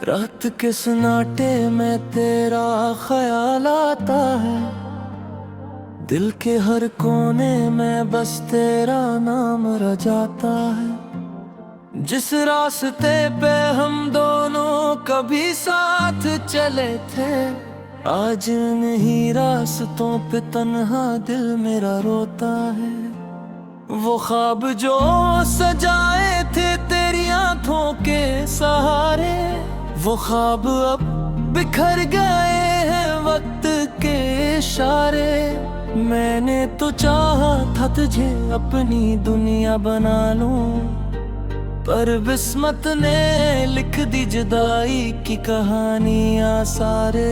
रात के सन्नाटे में तेरा ख्याल आता है, दिल के हर कोने में बस तेरा नाम रह जाता है। जिस रास्ते पे हम दोनों कभी साथ चले थे, आज इन्हीं रास्तों पे तन्हा दिल मेरा रोता है। वो ख्वाब जो सजाए थे तेरी आंखों के सहारे, वो ख्वाब अब बिखर गए हैं वक्त के इशारे। मैंने तो चाहा था तुझे अपनी दुनिया बना लूं, पर किस्मत ने लिख दी जुदाई की कहानियां सारे।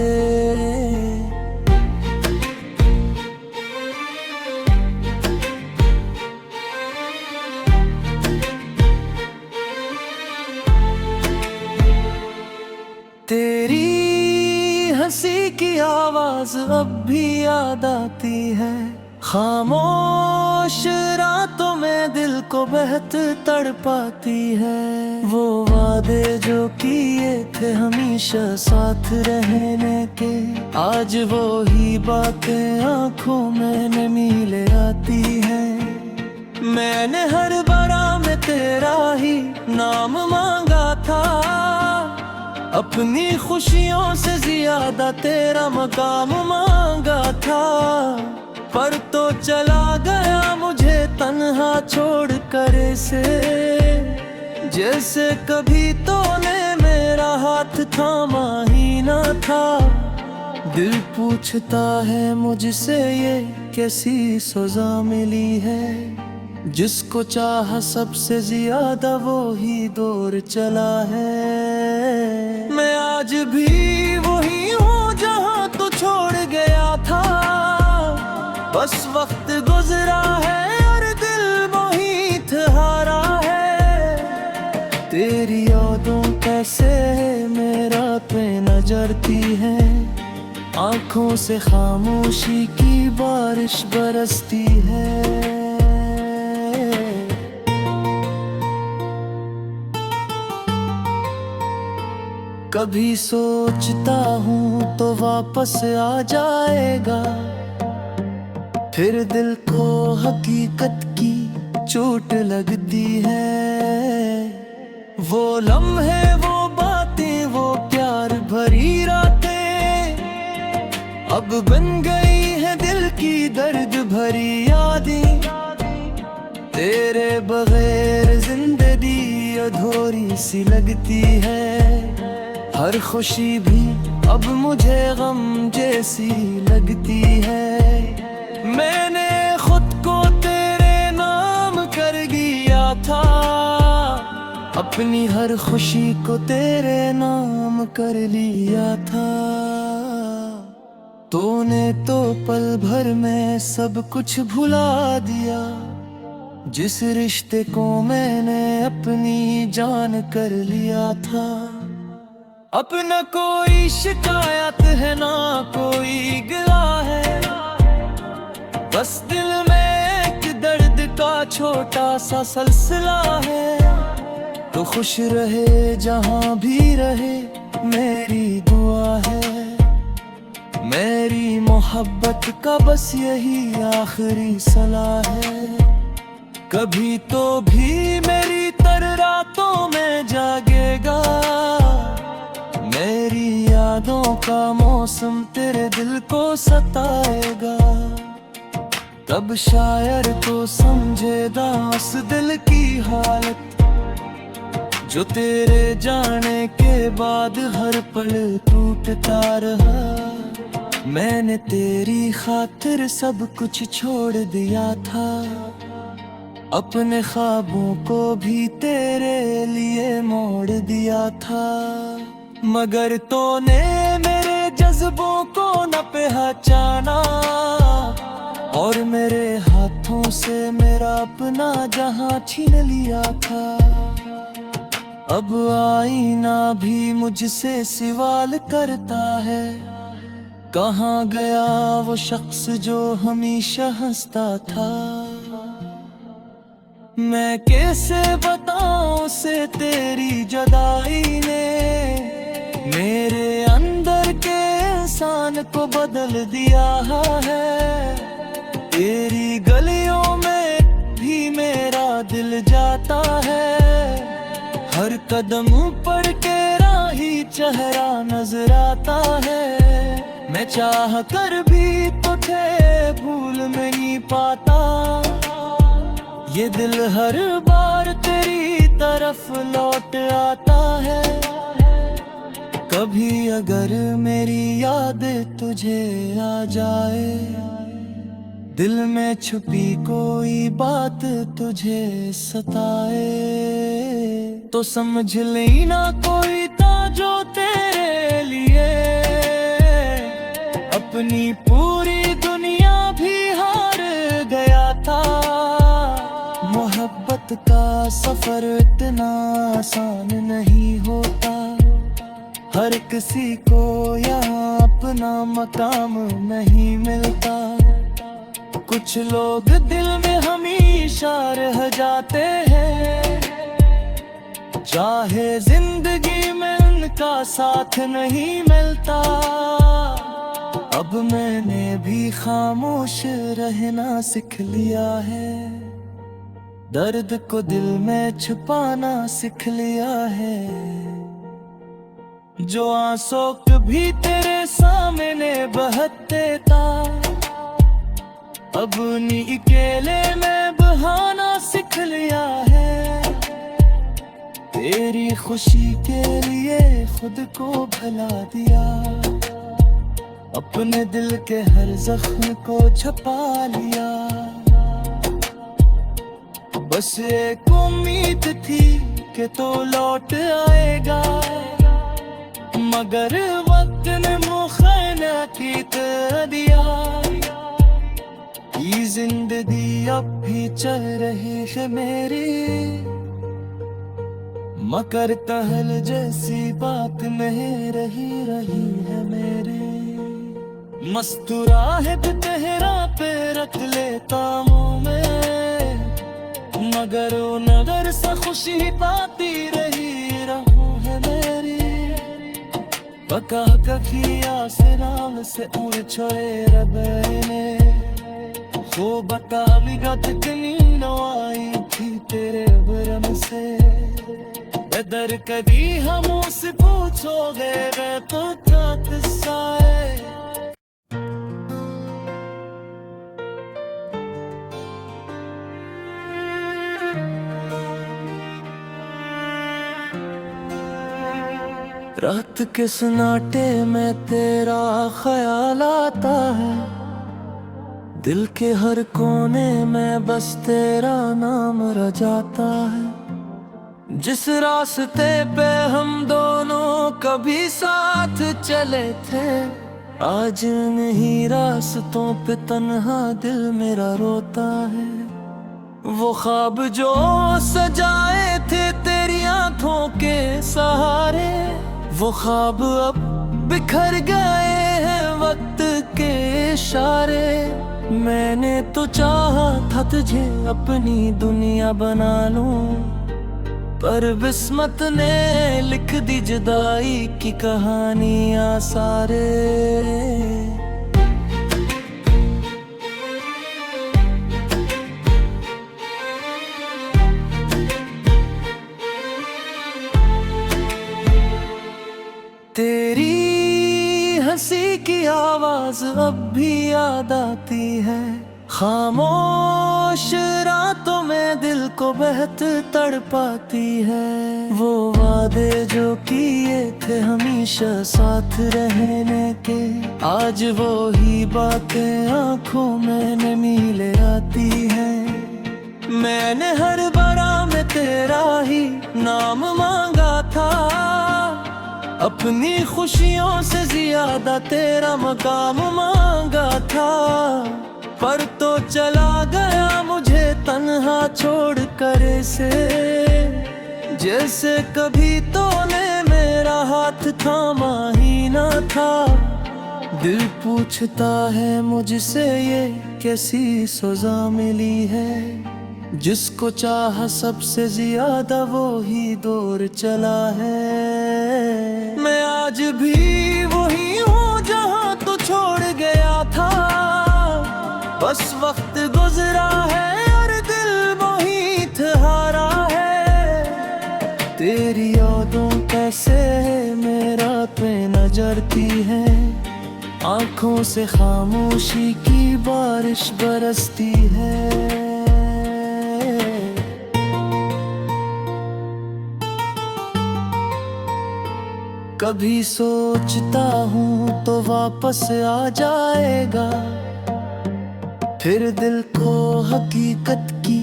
तेरी हंसी की आवाज अब भी याद आती है, खामोश रातों में दिल को बेहद तड़पाती है। वो वादे जो किए थे हमेशा साथ रहने के, आज वो ही बातें आंखों में नमी ले आती है। मैंने हर बारा में तेरा ही नाम मांगा था, अपनी खुशियों से ज्यादा तेरा मकाम मांगा था। पर तो चला गया मुझे तन्हा छोड़ कर से, जैसे कभी तूने मेरा हाथ थामा ही ना था। दिल पूछता है मुझसे ये कैसी सजा मिली है, जिसको चाहा सबसे ज्यादा वो ही दूर चला है। मैं आज भी वही हूँ जहाँ तू छोड़ गया था, बस वक्त गुजरा है और दिल मोहित हारा है। तेरी यादों कैसे मेरा पे नजरती है, आंखों से खामोशी की बारिश बरसती है। कभी सोचता हूँ तो वापस आ जाएगा, फिर दिल को हकीकत की चोट लगती है। वो लम्हे, वो बातें, वो प्यार भरी रातें अब बन गई है दिल की दर्द भरी यादें। तेरे बगैर जिंदगी अधूरी सी लगती है, हर खुशी भी अब मुझे गम जैसी लगती है। मैंने खुद को तेरे नाम कर दिया था, अपनी हर खुशी को तेरे नाम कर लिया था। तूने तो पल भर में सब कुछ भुला दिया, जिस रिश्ते को मैंने अपनी जान कर लिया था। अब न कोई शिकायत है ना कोई गिला है, बस दिल में एक दर्द का छोटा सा सिलसिला है। तो खुश रहे जहां भी रहे मेरी दुआ है, मेरी मोहब्बत का बस यही आखिरी सलाह है। कभी तो भी मेरी तरह रातों में जागेगा, मेरी यादों का मौसम तेरे दिल को सताएगा। तब शायर को समझेगा उस दिल की हालत, जो तेरे जाने के बाद हर पल टूटता रहा। मैंने तेरी खातिर सब कुछ छोड़ दिया था, अपने ख्वाबों को भी तेरे लिए मोड़ दिया था। मगर तूने मेरे जज्बों को न पहचाना, और मेरे हाथों से मेरा अपना जहां छीन लिया था। अब आईना भी मुझसे सवाल करता है, कहाँ गया वो शख्स जो हमेशा हंसता था। मैं कैसे बताऊं उसे तेरी जुदाई ने, मेरे अंदर के इंसान को बदल दिया है। तेरी गलियों में भी मेरा दिल जाता है। हर कदम पर तेरा ही चेहरा नजर आता है। मैं चाह कर भी तुझे भूल नहीं पाता। ये दिल हर बार तेरी तरफ लौट आता है। कभी अगर मेरी याद तुझे आ जाए, दिल में छुपी कोई बात तुझे सताए, तो समझ लेना कोई था जो तेरे लिए अपनी पूरी दुनिया भी हार गया था। मोहब्बत का सफर इतना आसान नहीं होता। हर किसी को यहाँ अपना मकाम नहीं मिलता। कुछ लोग दिल में हमेशा रह जाते हैं, चाहे जिंदगी में उनका साथ नहीं मिलता। अब मैंने भी खामोश रहना सीख लिया है। दर्द को दिल में छुपाना सीख लिया है। जो आंसू कभी तेरे सामने बहते था, अब उन्हीं अकेले में बहाना सीख लिया है। तेरी खुशी के लिए खुद को भुला दिया। अपने दिल के हर जख्म को छुपा लिया। बस एक उम्मीद थी कि तो लौट आएगा, मगर वक्त ने मुखैना की कर दिया। ये जिंदगी अब भी चल रही है मेरी, मगर कहल जैसी बात नहीं रही है मेरी। मस्तुराहट तेरा पे रख लेता मुँह में, मगर वो नजर से खुशी पाती रही रहूं है मेरी। पका कखी आसराम से उड़ छोड़े रबने, वो बता विगत कितनी नवाई थी तेरे भरम से। अगर कभी हम उससे पूछोगे तो क्या किस्सा है। रात के सन्नाटे में तेरा ख्याल आता है। दिल के हर कोने में बस तेरा नाम रह जाता है। जिस रास्ते पे हम दोनों कभी साथ चले थे, आज नहीं रास्तों पे तन्हा दिल मेरा रोता है। वो ख्वाब जो सजाए थे तेरी आंखों के सहारे, वो ख्वाब अब बिखर गए हैं वक्त के इशारे। मैंने तो चाहा था तुझे अपनी दुनिया बना लूं, पर किस्मत ने लिख दी जुदाई की कहानियां सारे। तेरी हंसी की आवाज अब भी याद आती है। खामोश रातों में दिल को बहत तड़पाती है। वो वादे जो किए थे हमेशा साथ रहने के, आज वो ही बातें आंखों में नमी ले आती है। मैंने हर बारा में तेरा ही नाम मांगा था, अपनी खुशियों से ज्यादा तेरा मकाम मांगा था। पर तो चला गया मुझे तन्हा छोड़ कर से, जैसे कभी तूने मेरा हाथ थामा ही ना था। दिल पूछता है मुझसे ये कैसी सजा मिली है, जिसको चाहा सबसे ज्यादा वो ही दूर चला है। मैं आज भी वही हूँ जहाँ तू छोड़ गया था। बस वक्त गुजरा है और दिल मोहित हारा है। तेरी यादों कैसे मेरा पे नजरती है, आंखों से खामोशी की बारिश बरसती है। कभी सोचता हूँ तो वापस आ जाएगा, फिर दिल को हकीकत की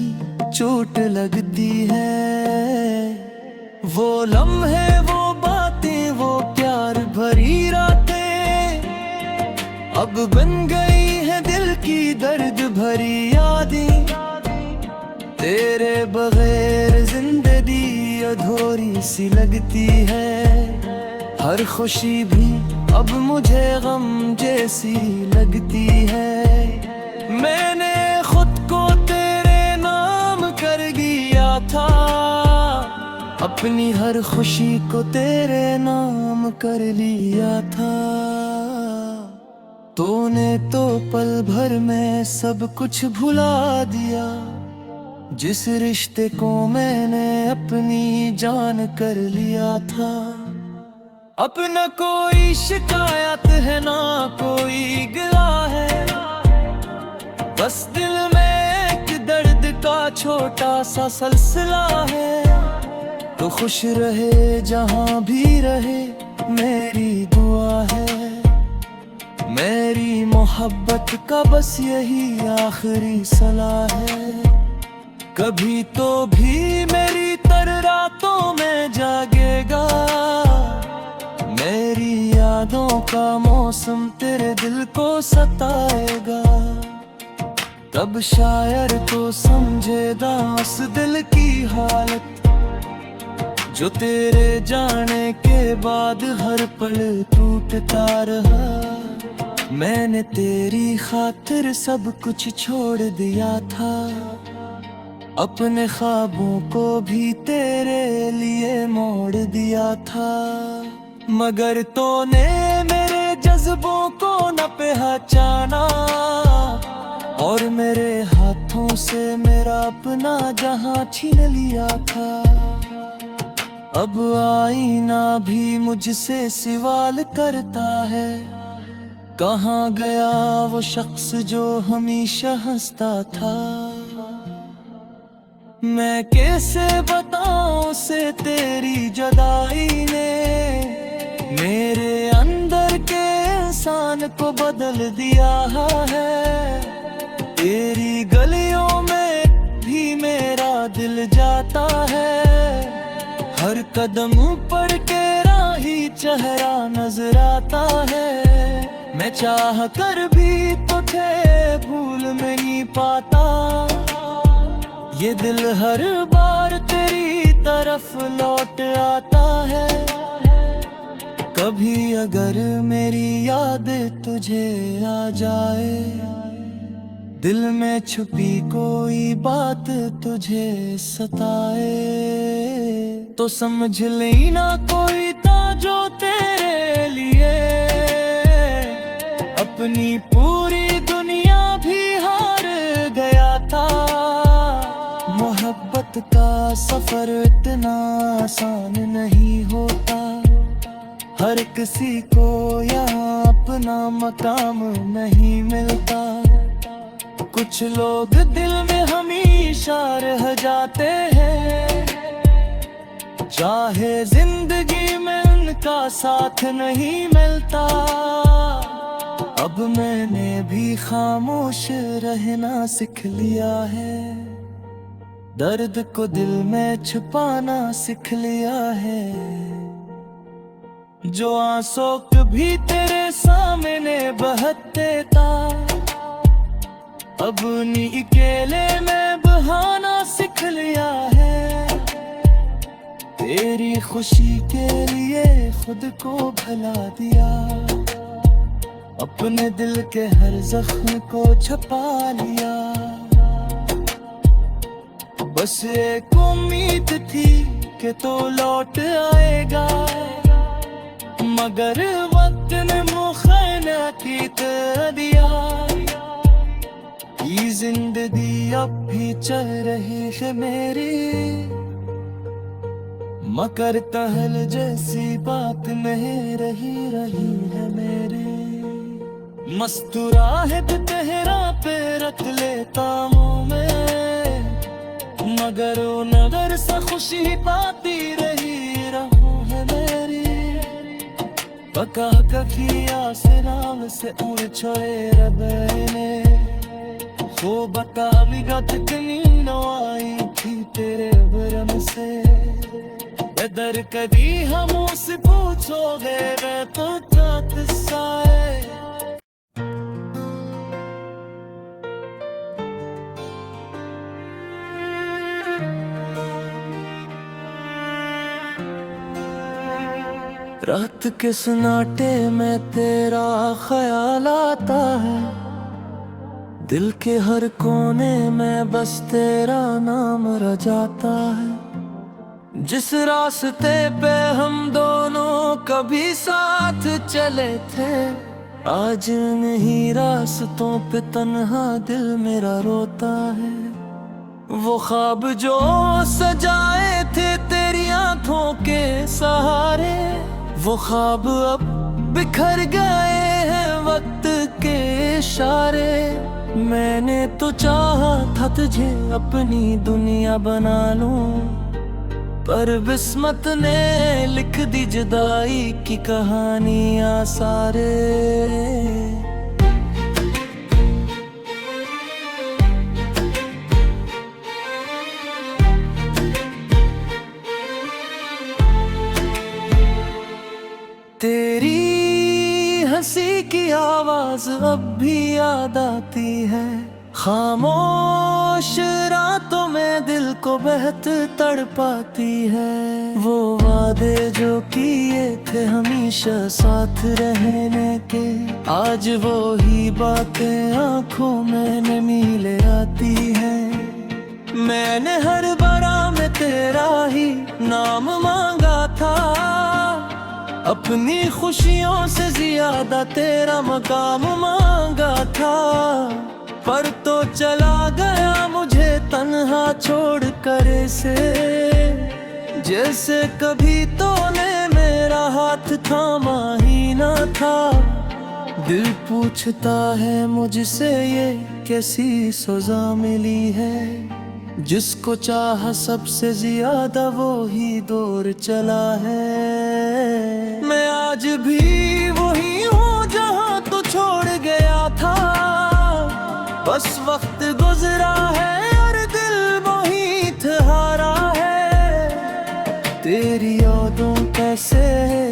चोट लगती है। वो लम्हे, वो बातें, वो प्यार भरी रातें अब बन गई है दिल की दर्द भरी यादें। तेरे बगैर जिंदगी अधूरी सी लगती है, हर खुशी भी अब मुझे गम जैसी लगती है। मैंने खुद को तेरे नाम कर दिया था, अपनी हर खुशी को तेरे नाम कर लिया था। तूने तो पल भर में सब कुछ भुला दिया, जिस रिश्ते को मैंने अपनी जान कर लिया था। अब न कोई शिकायत है ना कोई गिला है, बस दिल में एक दर्द का छोटा सा सिलसिला है। तो खुश रहे जहां भी रहे मेरी दुआ है, मेरी मोहब्बत का बस यही आखिरी सलाह है। कभी तो भी मेरी तरह रातों में जागेगा, मेरी यादों का मौसम तेरे दिल को सताएगा। तब शायर तो समझेगा उस दिल की हालत, जो तेरे जाने के बाद हर पल टूटता रहा। मैंने तेरी खातिर सब कुछ छोड़ दिया था, अपने ख्वाबों को भी तेरे लिए मोड़ दिया था। मगर तूने मेरे जज्बों को न पहचाना, और मेरे हाथों से मेरा अपना जहां छीन लिया था। अब आईना भी मुझसे सवाल करता है, कहाँ गया वो शख्स जो हमेशा हंसता था। मैं कैसे बताऊं उसे तेरी जुदाई ने मेरे अंदर के इंसान को बदल दिया है। तेरी गलियों में भी मेरा दिल जाता है, हर कदम पर तेरा ही चेहरा नजर आता है। मैं चाह कर भी तुझे भूल नहीं पाता, ये दिल हर बार तेरी तरफ लौट आता है। कभी अगर मेरी याद तुझे आ जाए, दिल में छुपी कोई बात तुझे सताए, तो समझ लेना कोई था जो तेरे लिए अपनी पूरी दुनिया भी हार गया था। मोहब्बत का सफर इतना आसान नहीं होता, हर किसी को यहाँ अपना मकाम नहीं मिलता। कुछ लोग दिल में हमेशा रह जाते हैं, चाहे जिंदगी में उनका साथ नहीं मिलता। अब मैंने भी खामोश रहना सीख लिया है, दर्द को दिल में छुपाना सीख लिया है। जो आंसू कभी तेरे सामने बहते था, अब उन्हीं अकेले में बहाना सीख लिया है। तेरी खुशी के लिए खुद को भुला दिया, अपने दिल के हर जख्म को छुपा लिया। बस एक उम्मीद थी कि तो लौट आएगा, मगर वक्त ने मुखैना की दिया। ये जिंदगी अब भी चल रही है मेरी, मगर तहल जैसी बात नहीं रही है मेरी। मस्तुराहट तेरा पे रख लेता मुँह में, मगर वो नगर से खुशी पाती रही रहूं है मेरी। बका कखी आसराम से उड़ छोए रबने, वो बका विगत कनी नवाई थी तेरे बरम से। दर कभी हम उसे पूछोगे वे तो क्या किस्सा है। रात के सन्नाटे में तेरा ख्याल आता है, दिल के हर कोने में बस तेरा नाम रह जाता है। जिस रास्ते पे हम दोनों कभी साथ चले थे, आज नहीं रास्तों पे तन्हा दिल मेरा रोता है। वो ख्वाब जो सजाए थे तेरी आंखों के सहारे, वो ख्वाब अब बिखर गए हैं वक्त के इशारे। मैंने तो चाहा था तुझे अपनी दुनिया बना लूं, पर किस्मत ने लिख दी जुदाई की कहानियां सारे। तेरी हंसी की आवाज अब भी याद आती है, खामोश रातों में दिल को बहत तड़पाती है। वो वादे जो किए थे हमेशा साथ रहने के, आज वो ही बातें आंखों में नमी ले आती हैं। मैंने हर बारा में तेरा ही नाम मांगा था, अपनी खुशियों से ज्यादा तेरा मकाम मांगा था। पर तो चला गया मुझे तन्हा छोड़ कर से, जैसे कभी तूने मेरा हाथ थामा ही ना था। दिल पूछता है मुझसे ये कैसी सजा मिली है, जिसको चाहा सबसे ज्यादा वो ही दूर चला है। मैं आज भी वही हूँ जहाँ तू छोड़ गया था, बस वक्त गुजरा है और दिल मोहित हारा है। तेरी यादों कैसे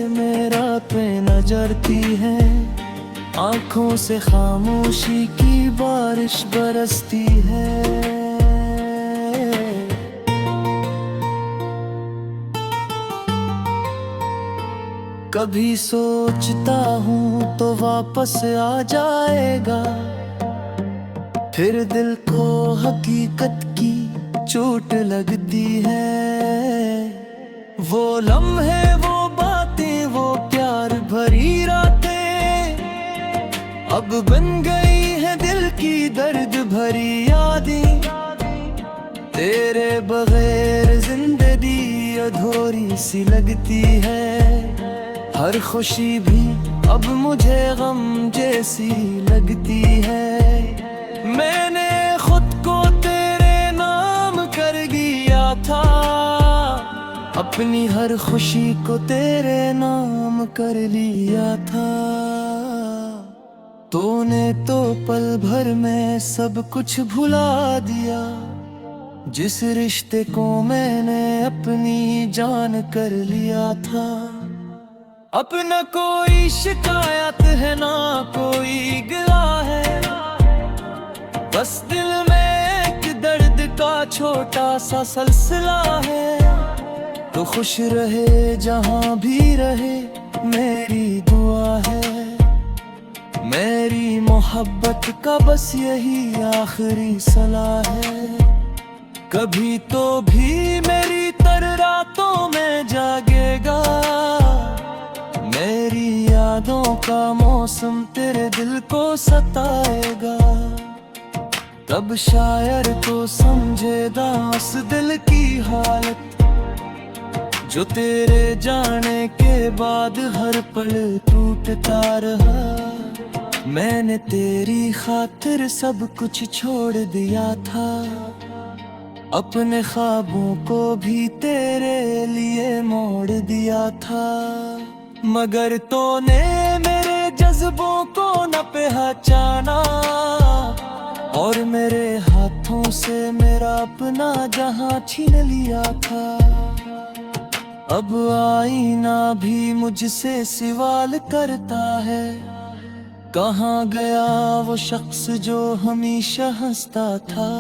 मेरा पे नजरती है, आंखों से खामोशी की बारिश बरसती है। कभी सोचता हूँ तो वापस आ जाएगा, फिर दिल को हकीकत की चोट लगती है। वो लम्हे, वो बातें, वो प्यार भरी रातें अब बन गई है दिल की दर्द भरी यादें। तेरे बगैर जिंदगी अधूरी सी लगती है, हर खुशी भी अब मुझे गम जैसी लगती है। मैंने खुद को तेरे नाम कर दिया था, अपनी हर खुशी को तेरे नाम कर लिया था। तूने तो पल भर में सब कुछ भुला दिया, जिस रिश्ते को मैंने अपनी जान कर लिया था। अब न कोई शिकायत है ना कोई गिला है, बस दिल में एक दर्द का छोटा सा सिलसिला है। तो खुश रहे जहां भी रहे मेरी दुआ है, मेरी मोहब्बत का बस यही आखिरी सलाह है। कभी तो भी मेरी तर रातों में जागेगा, मैं तेरी यादों का मौसम तेरे दिल को सताएगा, तब शायर को समझेगा उस दिल की हालत जो तेरे जाने के बाद हर पल टूटता रहा। मैंने तेरी खातिर सब कुछ छोड़ दिया था, अपने ख्वाबों को भी तेरे लिए मोड़ दिया था, मगर तूने मेरे जज्बों को न पहचाना और मेरे हाथों से मेरा अपना जहां छीन लिया था। अब आईना भी मुझसे सवाल करता है, कहाँ गया वो शख्स जो हमेशा हंसता था।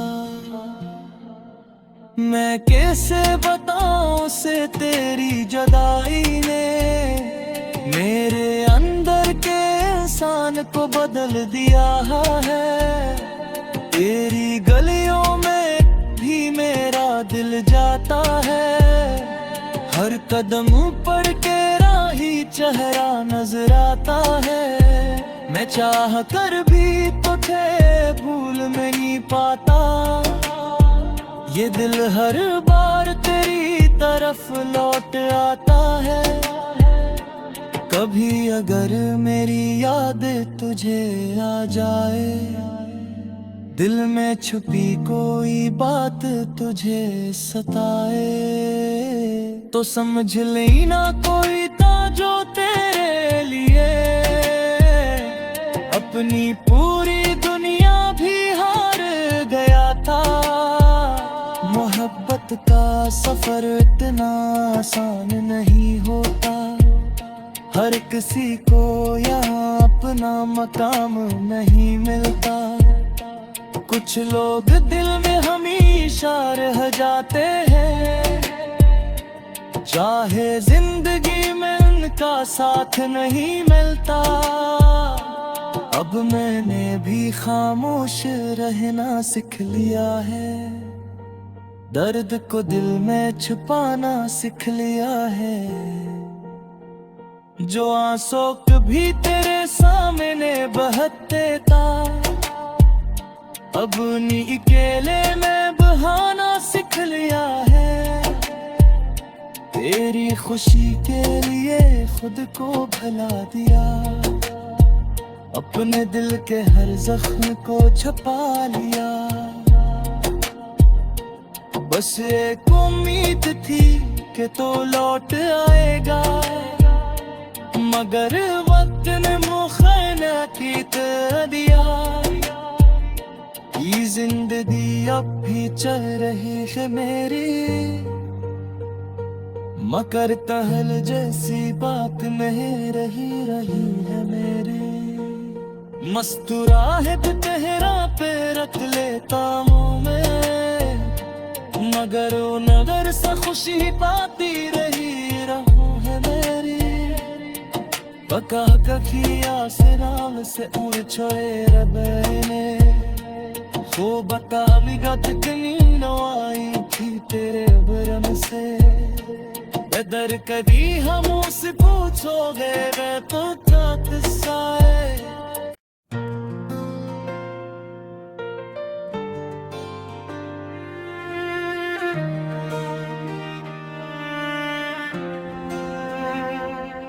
मैं कैसे बताऊं से तेरी जुदाई ने मेरे अंदर के इंसान को बदल दिया है। तेरी गलियों में भी मेरा दिल जाता है, हर कदम पर के राही चेहरा नजर आता है। मैं चाह कर भी तो थे भूल नहीं पाता, ये दिल हर बार तेरी तरफ लौट आता है। कभी अगर मेरी याद तुझे आ जाए, दिल में छुपी कोई बात तुझे सताए, तो समझ लेना कोई था जो तेरे लिए अपनी पूरी दुनिया भी हार गया था। मोहब्बत का सफर इतना आसान नहीं होता, हर किसी को यहाँ अपना मकाम नहीं मिलता। कुछ लोग दिल में हमेशा रह जाते हैं, चाहे जिंदगी में उनका साथ नहीं मिलता। अब मैंने भी खामोश रहना सीख लिया है, दर्द को दिल में छुपाना सीख लिया है। जो आंसू कभी तेरे सामने बहते था, अब उन्हीं अकेले में बहाना सीख लिया है। तेरी खुशी के लिए खुद को भुला दिया, अपने दिल के हर जख्म को छुपा लिया। बस एक उम्मीद थी कि तो लौट आएगा, मगर वक्त ने मुखना की दिया। ये जिंदगी अब भी चल रही है मेरी, मगर कहल जैसी बात नहीं रही है मेरी। मस्तुराहट चेहरा पे रख लेता मुँह में, मगर वो नजर से खुशी पाती रही रहूं है मेरी। बका कखिया से नाम से उड़ छोड़े रबने, वो बता विगत कितनी नवाई थी तेरे बरम से। बेदर कभी हम उससे पूछोगे वे तो क्या किस्सा है।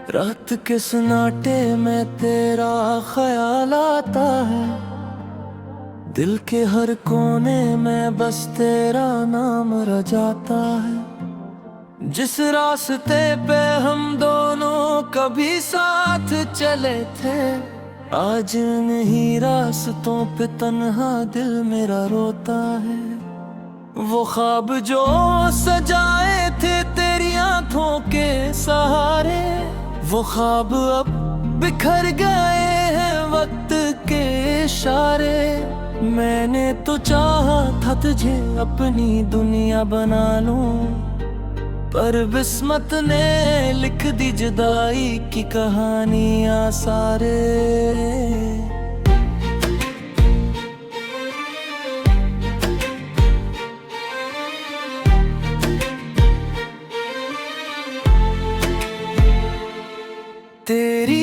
रात के सन्नाटे में तेरा ख्याल आता है, दिल के हर कोने में बस तेरा नाम रह जाता है। जिस रास्ते पे हम दोनों कभी साथ चले थे, आज इन्हीं रास्तों पे तन्हा दिल मेरा रोता है। वो ख्वाब जो सजाए थे तेरी आंखों के सहारे, वो ख्वाब अब बिखर गए हैं वक्त के इशारे। मैंने तो चाहा था तुझे अपनी दुनिया बना लूं, पर किस्मत ने लिख दी जुदाई की कहानियां सारे। तेरी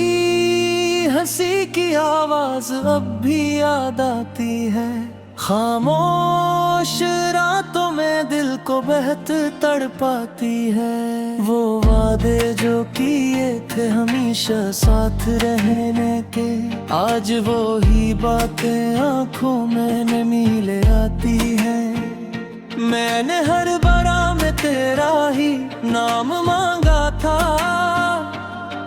की आवाज अब भी याद आती है। खामोश रातों में दिल को बहत तड़पाती है। वो वादे जो किए थे हमेशा साथ रहने के, आज वो ही बातें आंखों में नमी ले आती है। मैंने हर बारा में तेरा ही नाम मांगा था,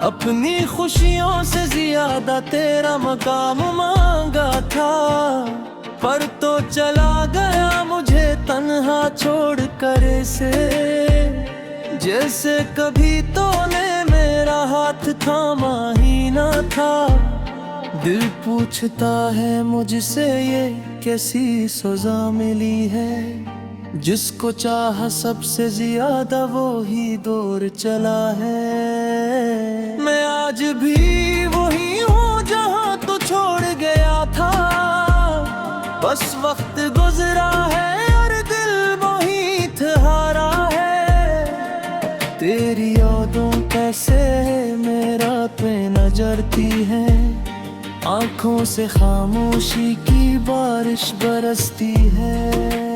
अपनी खुशियों से ज्यादा तेरा मकाम मांगा था। पर तो चला गया मुझे तन्हा छोड़ कर से, जैसे कभी तूने मेरा हाथ थामा ही ना था। दिल पूछता है मुझसे ये कैसी सजा मिली है, जिसको चाहा सबसे ज्यादा वो ही दूर चला है। मैं आज भी वही हूँ जहाँ तू छोड़ गया था, बस वक्त गुजरा है और दिल मोहित हारा है। तेरी यादों कैसे मेरा पे नजरती है, आंखों से खामोशी की बारिश बरसती है।